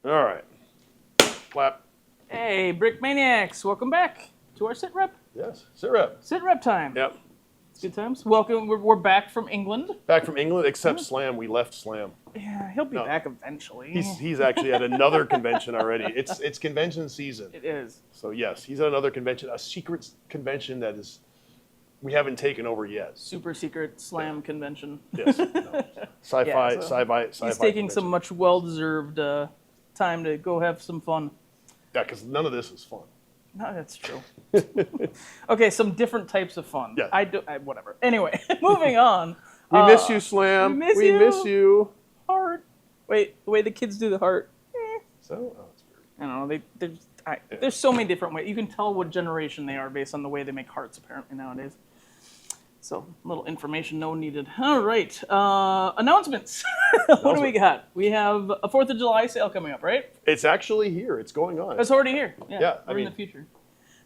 All right. Clap. Hey, Brick Maniacs, welcome back to our sit rep. Yes. Sit rep. Sit rep time. Yep. It's good times. Welcome. We're back from England. Back from England, except Slam. We left Slam. Yeah, he'll be back eventually. He's actually at another convention already. It's convention season. It is. So yes, he's at another convention, a secret convention that is we haven't taken over yet. Super secret Slam convention. Yes. No. Sci-fi. He's taking convention. some much well-deserved time to go have some fun. Yeah, because none of this is fun. No, that's true. Okay, some different types of fun. Yeah. Whatever. Anyway, moving on. We miss you, Slam. we miss you. Heart. Wait, the way the kids do the heart. So, oh, it's weird. I don't know. There's so many different ways. You can tell what generation they are based on the way they make hearts, apparently, nowadays. So, little information, no needed. All right. Announcements. What do we got? We have a 4th of July sale coming up, right? It's actually here. It's going on. It's already here. Yeah, we're in the future.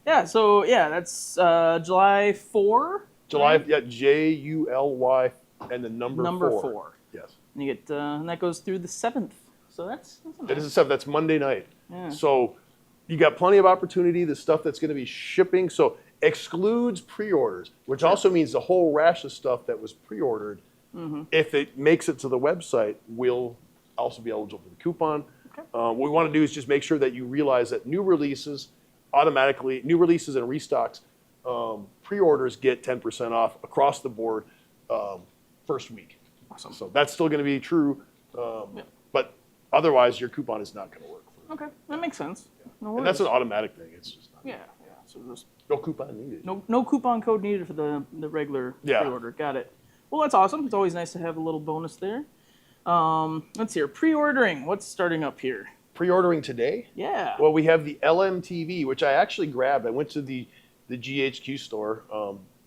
Yeah, so, that's July 4. July, right? Yeah, July, and the number 4. Yes. And you get, and that goes through the 7th. So that's nice. It is the 7th. That's Monday night. Yeah. So you got plenty of opportunity. The stuff that's going to be shipping. So excludes pre-orders, which also means the whole rash of stuff that was pre-ordered, if it makes it to the website, will also be eligible for the coupon. Okay. What we want to do is just make sure that you realize that new releases and restocks, pre-orders get 10% off across the board first week. Awesome. So that's still going to be true, but otherwise your coupon is not going to work. Okay, that makes sense. Yeah. No And that's an automatic thing. It's just not. Yeah. So there's No coupon needed. no coupon code needed for the regular pre-order. Got it. Well, that's awesome. It's always nice to have a little bonus there. Let's see here. Pre-ordering. What's starting up here? Pre-ordering today? Yeah. Well, we have the LMTV, which I actually grabbed. I went to the GHQ store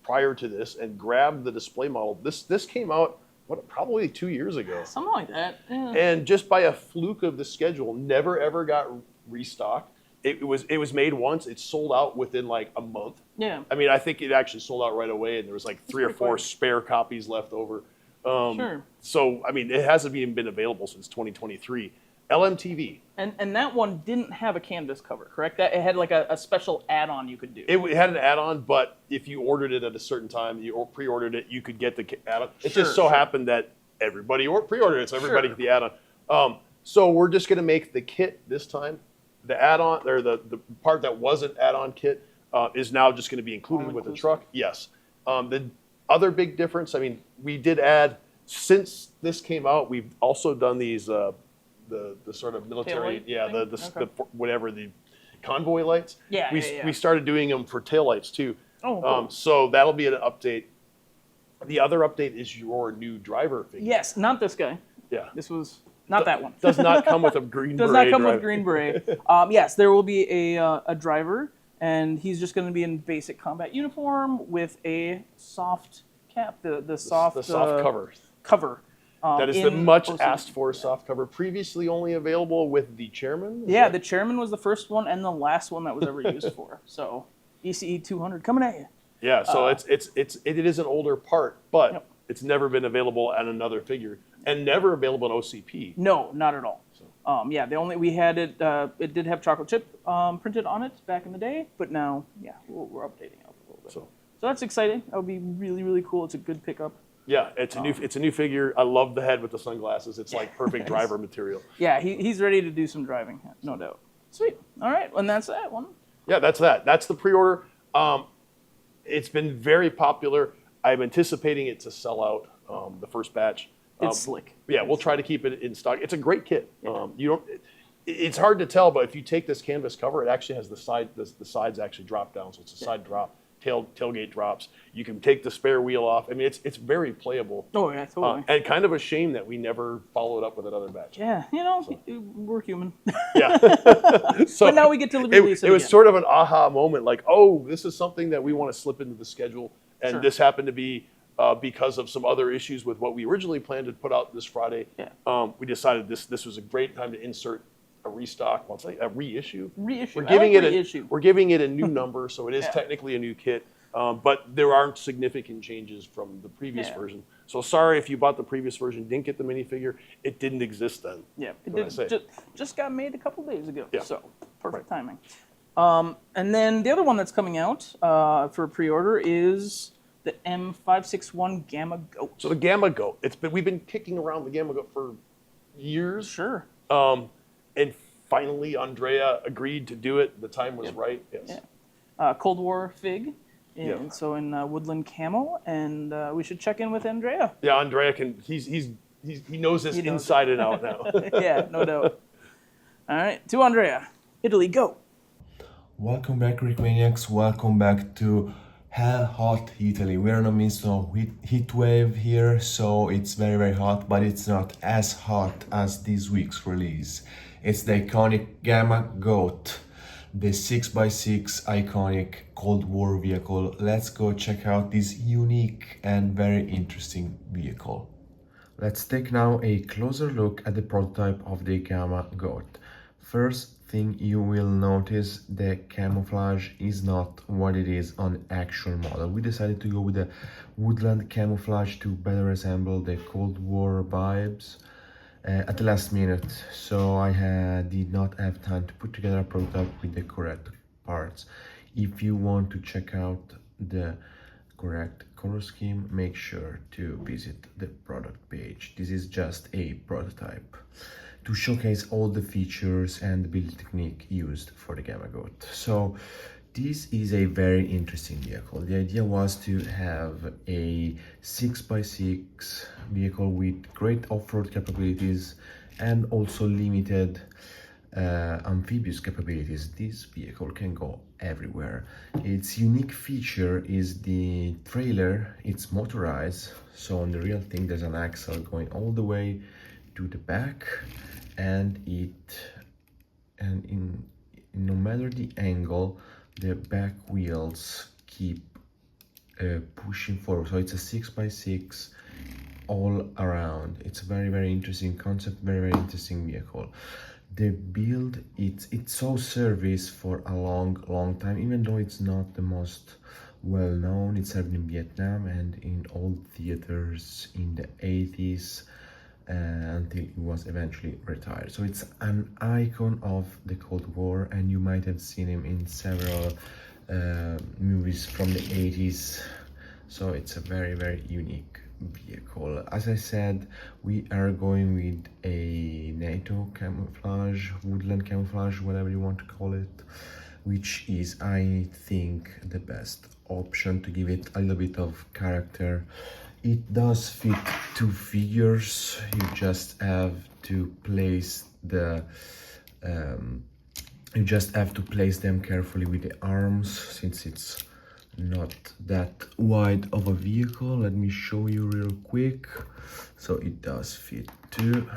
prior to this and grabbed the display model. This came out probably 2 years ago. Something like that. Yeah. And just by a fluke of the schedule, never ever got restocked. It was made once. It sold out within like a month. Yeah. I mean, I think it actually sold out right away, and there was like 3 or 4 spare copies left over. Sure. So, I mean, it hasn't even been available since 2023. LMTV. And that one didn't have a canvas cover, correct? That it had like a special add-on you could do. It had an add-on, but if you ordered it at a certain time, you pre-ordered it, you could get the add-on. It just so happened that everybody pre-ordered it, so everybody got the add-on. So we're just going to make the kit this time. The add-on, or the part that wasn't add-on kit, is now just going to be included with the truck. Yes. The other big difference, I mean, we did add, since this came out, we've also done these, the sort of military, the convoy lights. Yeah, We started doing them for taillights too. Oh, cool. So that'll be an update. The other update is your new driver figure. Yes, not this guy. Yeah. This was not that one. Does not come with a Green Beret. Does not come driver. with Green Beret. Yes, there will be a driver, and he's just going to be in basic combat uniform with a soft cap, the soft cover. That is the much asked for soft cover. Previously only available with the chairman. The chairman was the first one and the last one that was ever used for. So ECE 200 coming at you. Yeah, so it is an older part, but it's never been available on another figure and never available in OCP. No, not at all. So. We had it. It did have chocolate chip printed on it back in the day, but now, we're updating it a little bit. So that's exciting. That would be really, really cool. It's a good pickup. Yeah, it's a new figure. I love the head with the sunglasses. It's like perfect driver material. Yeah, he's ready to do some driving, no doubt. Sweet. All right, and that's that one. Yeah, that's that. That's the pre-order. It's been very popular. I'm anticipating it to sell out the first batch. It's slick. Yeah, we'll try to keep it in stock. It's a great kit. Yeah. It's hard to tell, but if you take this canvas cover, it actually has the sides actually drop down, so it's a side drop. Tailgate drops. You can take the spare wheel off. I mean, it's very playable. Oh yeah, totally. And kind of a shame that we never followed up with another batch. Yeah, we're human. Yeah. But now we get to release it. It was sort of an aha moment, like, oh, this is something that we want to slip into the schedule, and this happened to be because of some other issues with what we originally planned to put out this Friday. Yeah. We decided this was a great time to insert a restock. Well, it's a reissue. Reissue. We're giving it a new number, so it is technically a new kit. But there aren't significant changes from the previous version. So sorry if you bought the previous version, didn't get the minifigure. It didn't exist then. Yeah, it What did I did, say? just got made a couple days ago, Yeah. so perfect timing. And then the other one that's coming out for pre-order is the M561 Gamma Goat. So the Gamma Goat. We've been kicking around the Gamma Goat for years. Sure. And finally, Andrea agreed to do it. The time was right. Yes. Yeah. Cold War fig. Yeah. And so in woodland camo, and we should check in with Andrea. Yeah, Andrea can. He knows this He knows inside and out now. Yeah, no doubt. All right, to Andrea. Italy, go. Welcome back, Rick Maniacs. Welcome back to Hell Hot Italy. We're in the midst of heat wave here, so it's very, very hot, but it's not as hot as this week's release. It's the iconic Gamma Goat, the 6x6 iconic Cold War vehicle. Let's go check out this unique and very interesting vehicle. Let's take now a closer look at the prototype of the Gamma Goat. First thing you will notice, the camouflage is not what it is on the actual model. We decided to go with the woodland camouflage to better resemble the Cold War vibes at the last minute, so I did not have time to put together a prototype with the correct parts. If you want to check out the correct color scheme, make sure to visit the product page. This is just a prototype to showcase all the features and the build technique used for the Gamma Goat. So this is a very interesting vehicle. The idea was to have a 6x6 vehicle with great off-road capabilities and also limited amphibious capabilities. This vehicle can go everywhere. Its unique feature is the trailer. It's motorized, so on the real thing there's an axle going all the way to the back, and no matter the angle, the back wheels keep pushing forward. So it's a 6x6 all around. It's a very, very interesting concept, very, very interesting vehicle. The build, it saw service for a long time, even though it's not the most well known. It served in Vietnam and in old theaters in the 80s until it was eventually retired. So it's an icon of the Cold War, and you might have seen him in several movies from the 80s. So it's a very, very unique vehicle. As I said, we are going with a NATO camouflage, woodland camouflage, whatever you want to call it, which is, I think, the best option to give it a little bit of character. It does fit two figures. You just have to place them carefully with the arms, since it's not that wide of a vehicle. Let me show you real quick. So it does fit two,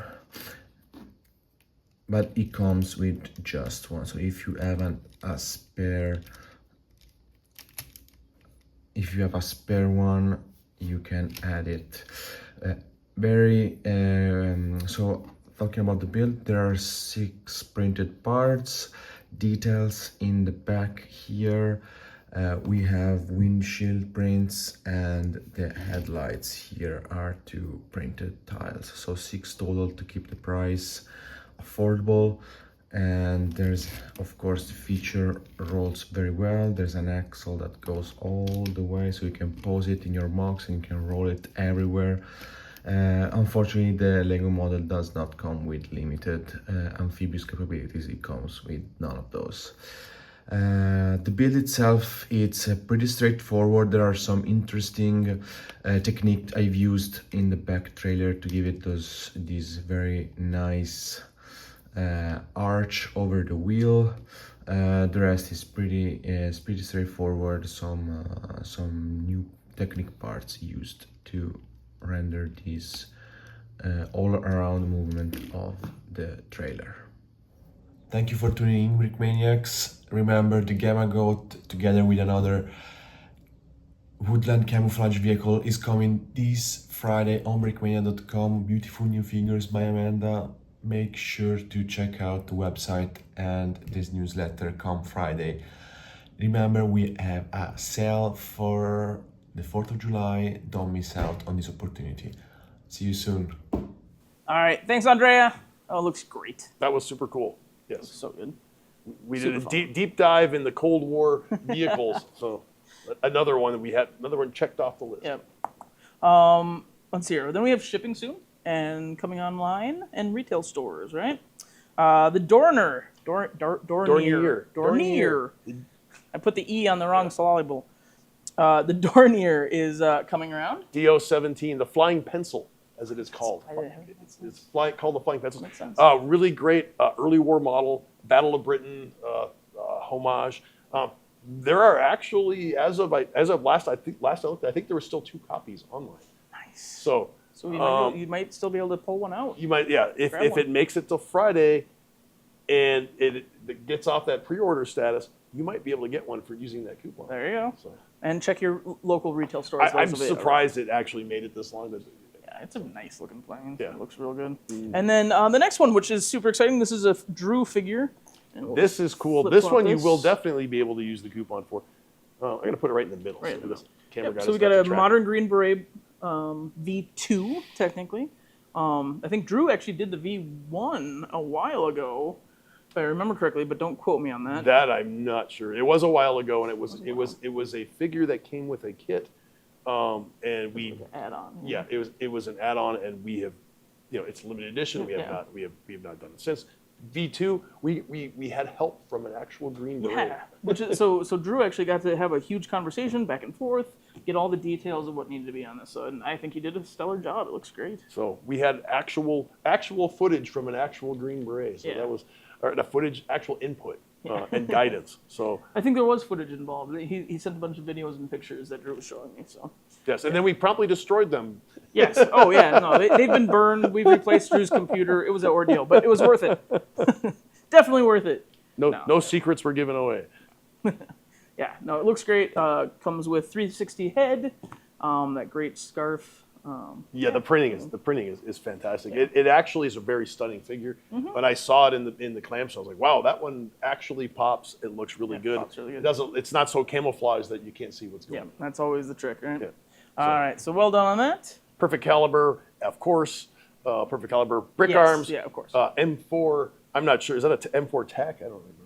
but it comes with just one. So if you have a spare one, you can add it. So talking about the build, there are 6 printed parts, details in the back here. We have windshield prints, and the headlights here are 2 printed tiles. So 6 total to keep the price affordable. And there's, of course, the feature rolls very well. There's an axle that goes all the way, so you can pose it in your box and you can roll it everywhere. Unfortunately, the Lego model does not come with limited amphibious capabilities. It comes with none of those. The build itself, it's pretty straightforward. There are some interesting technique I've used in the back trailer to give it these very nice arch over the wheel. The rest is pretty straightforward. Some new technique parts used to render this all-around movement of the trailer. Thank you for tuning in, Rick Maniacs. Remember, the Gamma Goat, together with another woodland camouflage vehicle, is coming this Friday on brickmania.com. Beautiful new figures by Amanda. Make sure to check out the website and this newsletter come Friday. Remember, we have a sale for the 4th of July. Don't miss out on this opportunity. See you soon. All right, thanks, Andrea. Oh, it looks great. That was super cool. Yes. So good. We Super did a fun. deep dive in the Cold War vehicles. So another one that we had, another one checked off the list. Yep. Let's see here. Then we have shipping soon and coming online and retail stores, right? The Dornier. Dornier. I put the E on the wrong syllable. The Dornier is coming around. DO17, the flying pencil, as it is called. It's called the flying pencil. Makes sense. Really great early war model, Battle of Britain homage. There are actually, as of last I looked, I think there were still 2 copies online. Nice. So you might still be able to pull one out. you might, yeah, if Grab one. it makes it till Friday, and it gets off that pre-order status, you might be able to get one for using that coupon. There you go. So And check your local retail stores. I'm surprised it actually made it this long. But Yeah, it's a nice looking plane. Yeah. It looks real good. And then the next one, which is super exciting, this is a Drew figure. And we'll this is cool. flip This flop one you this. will definitely be able to use the coupon for. I'm going to put it right in the middle. Right in the this middle. camera Yep, guy so we doesn't got have a to track modern Green Beret V2, technically. I think Drew actually did the V1 a while ago, if I remember correctly, but don't quote me on that. That I'm not sure. It was a while ago, and it was a figure that came with a kit, and we Add-on. yeah, it was an add-on, and we have, it's limited edition. We have Yeah. not we have not done it since. V2, we had help from an actual Green Beret. Yeah, which is, so Drew actually got to have a huge conversation back and forth, get all the details of what needed to be on this. So, and I think he did a stellar job. It looks great. So we had actual footage from an actual Green Beret. So Yeah. that was the footage, actual input and guidance. So I think there was footage involved. He sent a bunch of videos and pictures that Drew was showing me. So yes, and then we promptly destroyed them. yes, oh yeah, no, they've been burned. We've replaced Drew's computer. It was an ordeal, but it was worth it. Definitely worth it. No secrets were given away. Yeah, no, it looks great. Comes with 360 head, that great scarf. Yeah, the printing is fantastic. It actually is a very stunning figure. When I saw it in the clamshell, I was like, wow, that one actually pops. It looks really good. Pops really good. It doesn't. It's not so camouflaged that you can't see what's going Yeah, on. that's always the trick, right? Yeah. All right, so well done on that. Perfect caliber, of course. Perfect caliber brick Yes, arms. yeah, of course. M4. I'm not sure. Is that a M4 tack? I don't remember.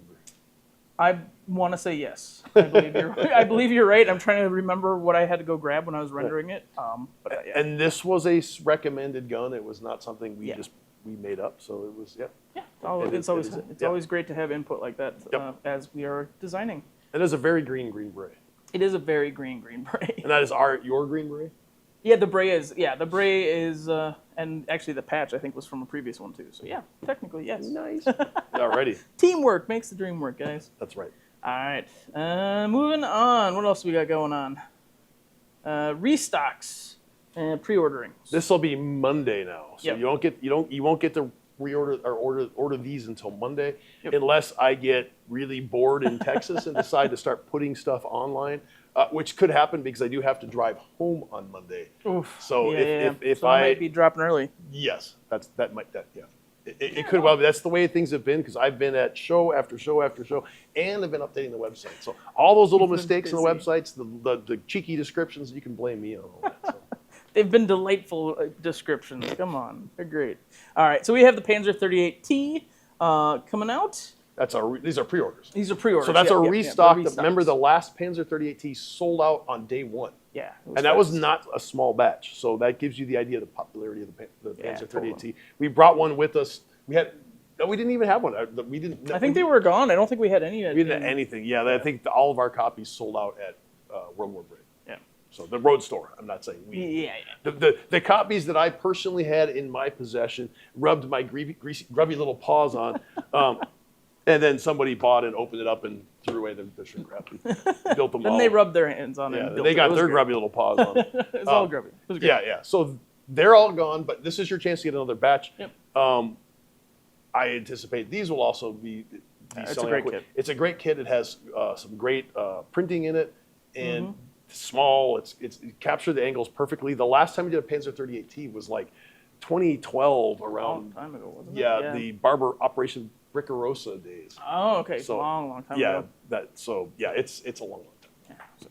I want to say yes. I believe you're. I believe you're right. I'm trying to remember what I had to go grab when I was rendering it. But yeah. And this was a recommended gun. It was not something we Yeah. made up. So it was Yeah, It is- it's yeah. always great to have input like that Yep. as we are designing. It is a very Green Beret. It is a very Green Beret. And that is your Green Beret. Yeah, the Beret is, and actually the patch I think was from a previous one too. So yeah, technically yes. Nice. Alrighty. Teamwork makes the dream work, guys. That's right. All right, moving on. What else we got going on? Restocks and pre-ordering. This will be Monday now, so Yep. you won't get to reorder or order these until Monday, Yep. unless I get really bored in Texas and decide to start putting stuff online, which could happen because I do have to drive home on Monday. Oof. So yeah, if so I might be dropping early. yes, it could well be. That's the way things have been because I've been at show after show after show, and I've been updating the website. So all those little You've been mistakes in the busy. websites, the cheeky descriptions, you can blame me on all that. So. They've been delightful descriptions. Come on, they're great. All right, so we have the Panzer 38T coming out. These are pre-orders. These are pre-orders. So that's yeah, a yeah, restock. yeah, they're Remember, restocks. the last Panzer 38T sold out on day one. Yeah. And that was fast. not a small batch. So that gives you the idea of the popularity of the Yeah, Panzer totally. 38T. We brought one with us. We didn't even have one. We didn't. I think they were gone. I don't think we had any. We didn't have anything. Yeah, I think all of our copies sold out at World War Break. Yeah. So the Road Store. I'm not saying we. Yeah. The copies that I personally had in my possession, rubbed my grubby little paws on, and then somebody bought and opened it up and threw away the shrink wrap. And built them Then all. they rubbed their hands on it. Yeah, and built they it. got It was their great. grubby little paws on it. It's all grubby. It was great. Yeah. So they're all gone, but this is your chance to get another batch. Yep. I anticipate these will also be it's a selling great out quick. kit. It's a great kit. It has some great printing in it, and Mm-hmm. small. It captured the angles perfectly. The last time we did a Panzer 38T was like 2012 A long around. time ago, wasn't Yeah, it? the Barber Operation Bricarosa days. Oh, okay. So, long time yeah, ago. it's a long time. Yeah. So,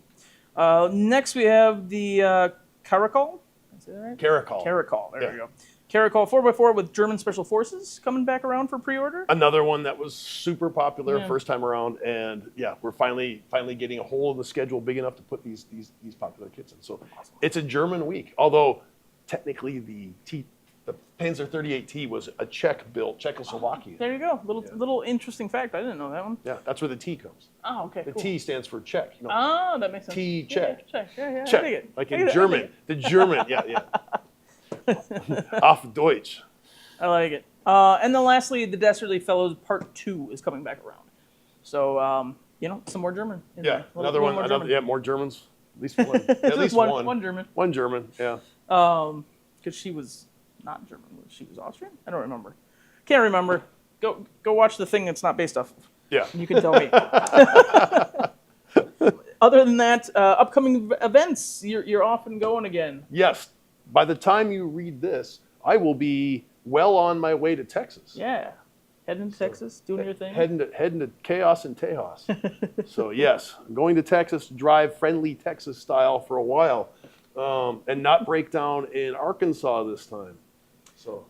Next we have the Caracol. Is that right? Caracol. Caracol. There Yeah. we go. Caracol 4x4 with German Special Forces coming back around for pre-order. Another one that was super popular Yeah. first time around, and yeah, we're finally getting a hold of the schedule big enough to put these popular kits in. So it's a German week, although technically the Panzer 38T was a Czech built, Czechoslovakian. There you go. Little interesting fact. I didn't know that one. Yeah, that's where the T comes. Oh, okay. The Cool. T stands for Czech. You know, Ah, that makes sense. T Czech. Yeah, Czech. Yeah, I Czech, dig it. like I in dig it, I dig German. it. The German, yeah. Auf Deutsch. I like it. And then lastly, the Dastardly Fellows Part 2 is coming back around. So, some more German. in Yeah, there. another Little one. more German. Yeah, more Germans. At least one. At least one. one. One German. One German. Yeah. Because she was not German. She was Austrian? I don't remember. Can't remember. Go watch the thing that's not based off of. Yeah. You can tell me. Other than that, upcoming events, you're off and going again. Yes. By the time you read this, I will be well on my way to Texas. Yeah. Heading to Texas, doing your thing. Heading to chaos and Tejas. So yes, I'm going to Texas to drive friendly Texas style for a while, and not break down in Arkansas this time. So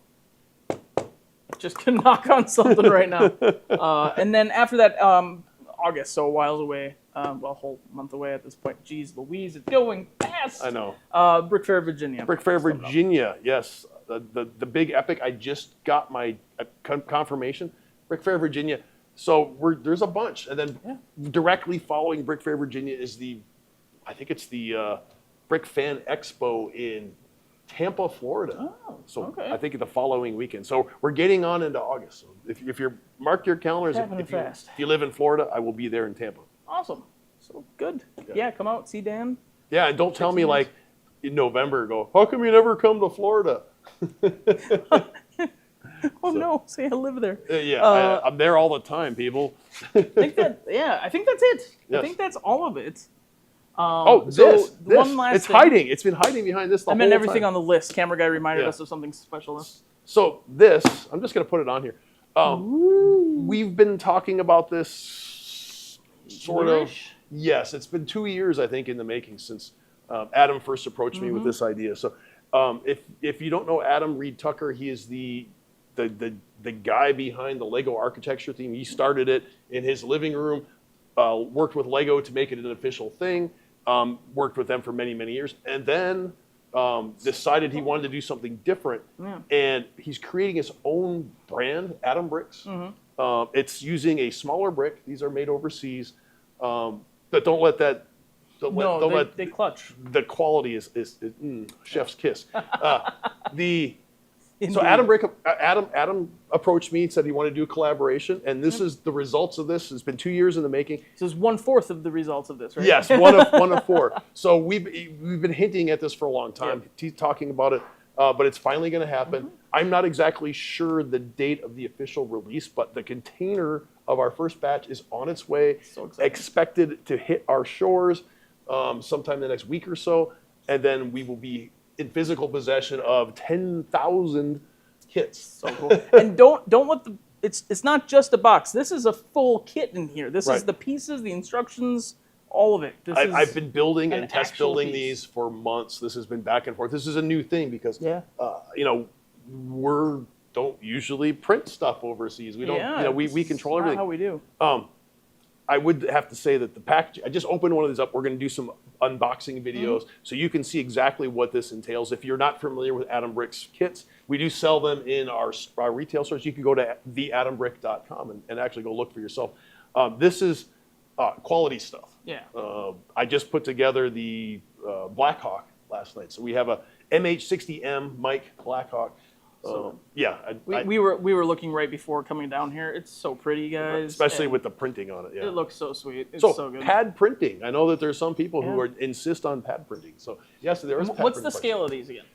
Just gonna knock on something right now. And then after that, August, so a while away. A whole month away at this point. Jeez Louise, it's going fast. I know. Brick Fair, Virginia. Brick Fair, Virginia. Yes, the big epic. I just got my confirmation. Brick Fair, Virginia. So there's a bunch, and then directly following Brick Fair, Virginia is I think it's the Brick Fan Expo in Tampa, Florida. Oh, so okay. I think the following weekend. So we're getting on into August. So if you're mark your calendars, if you live in Florida, I will be there in Tampa. Awesome. So good. Yeah, come out, see Dan. Yeah, and don't tell me like in November, go, how come you never come to Florida? No, say I live there. I'm there all the time, people. I think that's it. Yes. I think that's all of it. This. One last it's thing. hiding. It's been hiding behind this the I whole meant everything time. on the list. Camera guy reminded Yeah. us of something special. So this, I'm just going to put it on here. We've been talking about this sort of. Yes, it's been 2 years, I think, in the making since Adam first approached me with this idea. So if you don't know Adam Reed Tucker, he is the guy behind the Lego architecture theme. He started it in his living room, worked with Lego to make it an official thing, worked with them for many, many years, and then decided he wanted to do something different. Yeah. And he's creating his own brand, Adam Bricks. It's using a smaller brick. These are made overseas. But don't let that. They clutch. The quality is chef's kiss. So Adam approached me and said he wanted to do a collaboration, and this is the results of this. It's been 2 years in the making. This is 1/4 of the results of this, right? Yes, one of four. So we've been hinting at this for a long time. He's talking about it, but it's finally going to happen. I'm not exactly sure the date of the official release, but the container of our first batch is on its way. So exciting. Expected to hit our shores sometime in the next week or so, and then we will be in physical possession of 10,000 kits. So cool. And don't let it's not just a box. This is a full kit in here. This is the pieces, the instructions, all of it. I've been building and test actual building piece. these for months. This has been back and forth. This is a new thing because we don't usually print stuff overseas. We don't. We control everything. Not how we do. I would have to say that the package. I just opened one of these up. We're going to do some unboxing videos so you can see exactly what this entails. If you're not familiar with Adam Brick's kits, we do sell them in our retail stores. You can go to theadambrick.com and actually go look for yourself. This is quality stuff. Yeah. I just put together the Blackhawk last night. So we have a MH60M Mike Blackhawk. We were looking right before coming down here. It's so pretty, guys. Especially with the printing on it. Yeah. It looks so sweet. It's so good. Pad printing. I know that there's some people who insist on pad printing. So yes, there is. What's the scale of these again?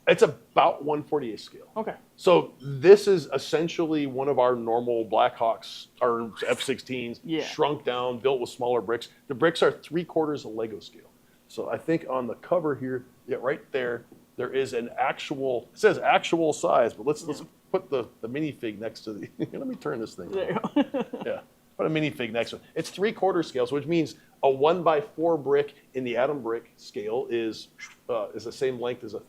It's about 1/48 scale. Okay. So this is essentially one of our normal Blackhawks, our F-16s, shrunk down, built with smaller bricks. The bricks are 3/4 of Lego scale. So I think on the cover here, right there is an actual. It says actual size, but let's put the minifig next to the. Let me turn this thing. There you go. Yeah. put a minifig next to it. It's 3/4 scale, so which means a 1x4 brick in the atom brick scale is the same length as a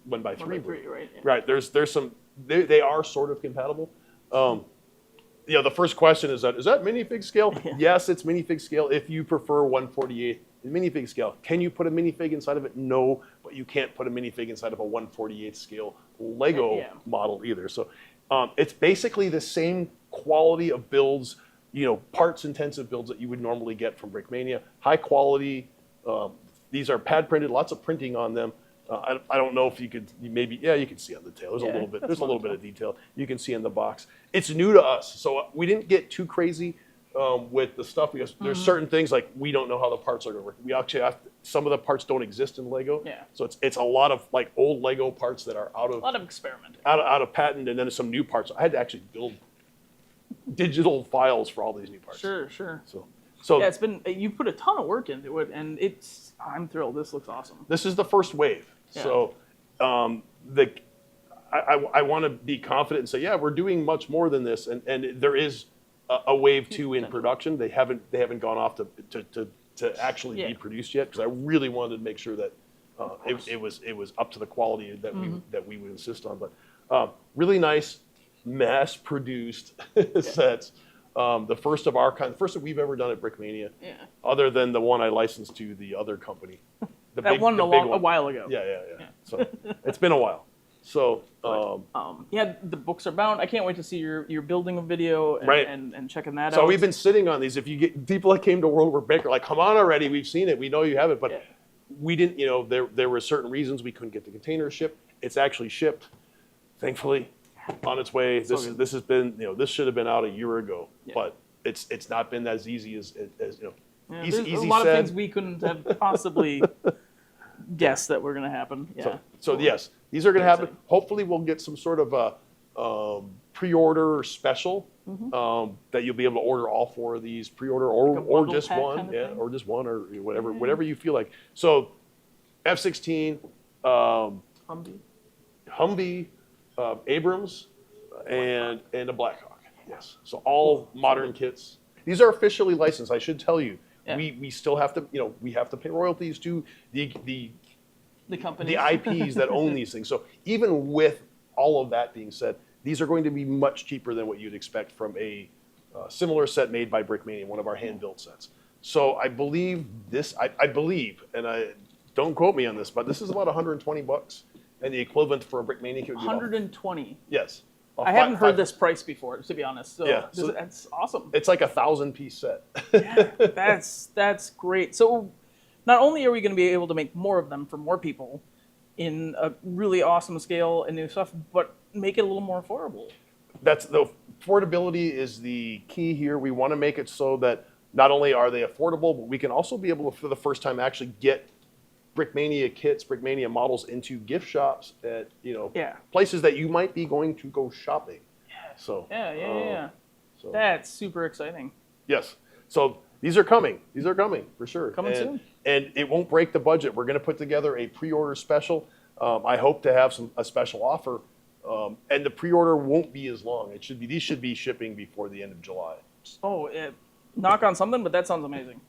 1x3 brick. Right. Yeah. Right. There's some they are sort of compatible. The first question is that minifig scale? Yeah. Yes, it's minifig scale. If you prefer 1/48 minifig scale, can you put a minifig inside of it? No, but you can't put a minifig inside of a 1/48 scale Lego model either. So it's basically the same quality of builds, parts intensive builds that you would normally get from Brickmania. High quality. These are pad printed, lots of printing on them. I don't know if you could you can see on the tail. There's a little bit. There's a little bit of detail you can see in the box. It's new to us, so we didn't get too crazy with the stuff because there's certain things like we don't know how the parts are going to work. We actually some of the parts don't exist in Lego. Yeah. So it's a lot of like old Lego parts that are a lot of experimenting, out of patent, and then some new parts. I had to actually build digital files for all these new parts. Sure. So yeah, you put a ton of work into it, and I'm thrilled. This looks awesome. This is the first wave. Yeah. So I want to be confident and say, yeah, we're doing much more than this, and there is a wave 2 in production. They haven't gone off to actually be produced yet, because I really wanted to make sure that it was up to the quality that we would insist on. But really nice mass produced sets. The first of our kind, first that we've ever done at Brickmania, other than the one I licensed to the other company. A while ago. Yeah. So it's been a while. So the books are bound. I can't wait to see your building a video and checking that out. So we've been sitting on these. If you get people that came to World War Baker, like, come on already, we've seen it, we know you have it, but we didn't. There were certain reasons we couldn't get the container shipped. It's actually shipped, thankfully, on its way. This has been this should have been out a year ago, but it's not been as easy as there's a lot of things we couldn't have possibly guessed that were going to happen. Yeah. So yes, these are going to happen. Hopefully, we'll get some sort of a pre-order special that you'll be able to order all 4 of these pre-order or just one, or just one, or whatever you feel like. So F-16, Humvee, Abrams, and a Blackhawk. Yes. So all modern kits. These are officially licensed. I should tell you. Yeah. We still have to, we have to pay royalties to the companies, the IPs that own these things. So even with all of that being said, these are going to be much cheaper than what you'd expect from a similar set made by Brickmania, one of our hand-built sets. So I believe this. I believe, and don't quote me on this, but this is about $120, and the equivalent for a Brickmania kit would be 120. Yes. I haven't heard this price before, to be honest. So that's awesome. It's like a 1,000-piece set. That's great. So not only are we going to be able to make more of them for more people in a really awesome scale and new stuff, but make it a little more affordable. The affordability is the key here. We want to make it so that not only are they affordable, but we can also be able to, for the first time, actually get Brickmania kits, Brickmania models into gift shops at places that you might be going to go shopping. So So that's super exciting. Yes. So these are coming. These are coming for sure. Coming soon. And it won't break the budget. We're going to put together a pre-order special. I hope to have a special offer. And the pre-order won't be as long. These should be shipping before the end of July. Knock on something, but that sounds amazing.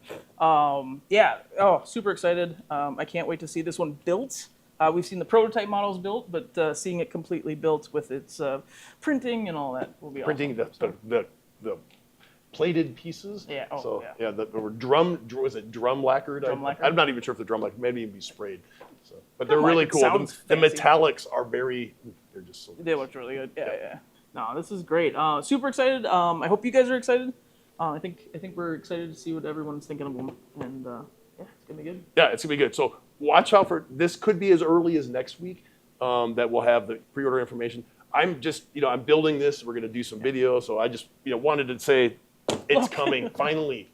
Super excited. I can't wait to see this one built. We've seen the prototype models built, but seeing it completely built with its printing and all that will be awesome. Printing the plated pieces. Drum lacquered? I'm not even sure if the drum lacquered, maybe even be sprayed. So, but they're really cool. The metallics are they're just so they look really good. Yeah. No, this is great. Super excited. I hope you guys are excited. I think we're excited to see what everyone's thinking of them, and it's gonna be good. Yeah, it's gonna be good. So watch out for this. Could be as early as next week that we'll have the pre-order information. I'm just, I'm building this. We're gonna do some video, so I just, wanted to say it's coming finally.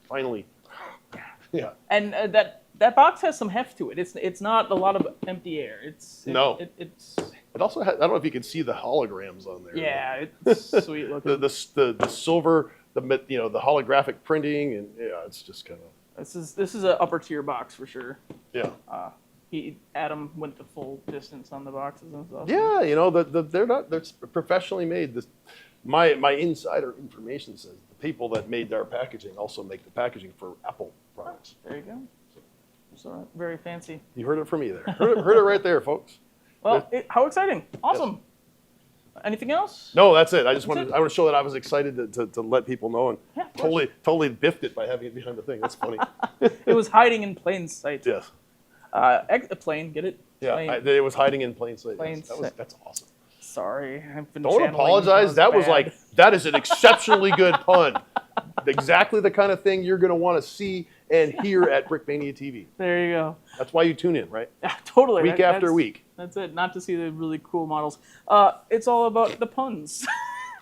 Yeah. And that box has some heft to it. It's not a lot of empty air. It's It also has, I don't know if you can see the holograms on there. Yeah, it's sweet looking. the silver. The holographic printing, and it's just kind of. This is an upper tier box for sure. Yeah. Adam went the full distance on the boxes and stuff. Yeah, they're professionally made. My insider information says the people that made our packaging also make the packaging for Apple products. There you go. So very fancy. You heard it from me there. Heard it right there, folks. Well, how exciting! Awesome. Yes. Anything else? No, that's it. I want to show that I was excited to let people know, and Yeah, totally biffed it by having it behind the thing. That's funny. It was hiding in plain sight. Yes. Plane, get it? Yeah, Plain. it was hiding in plain sight. Plain Yes, that's awesome. Sorry, I've been Don't channeling. apologize. That was bad. like, that is an exceptionally good pun. Exactly the kind of thing you're going to want to see and hear at Brickmania TV. There you go. That's why you tune in, right? Yeah, totally. Week after week. That's it. Not to see the really cool models. It's all about the puns.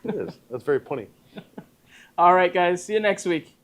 It is. That's very punny. All right, guys. See you next week.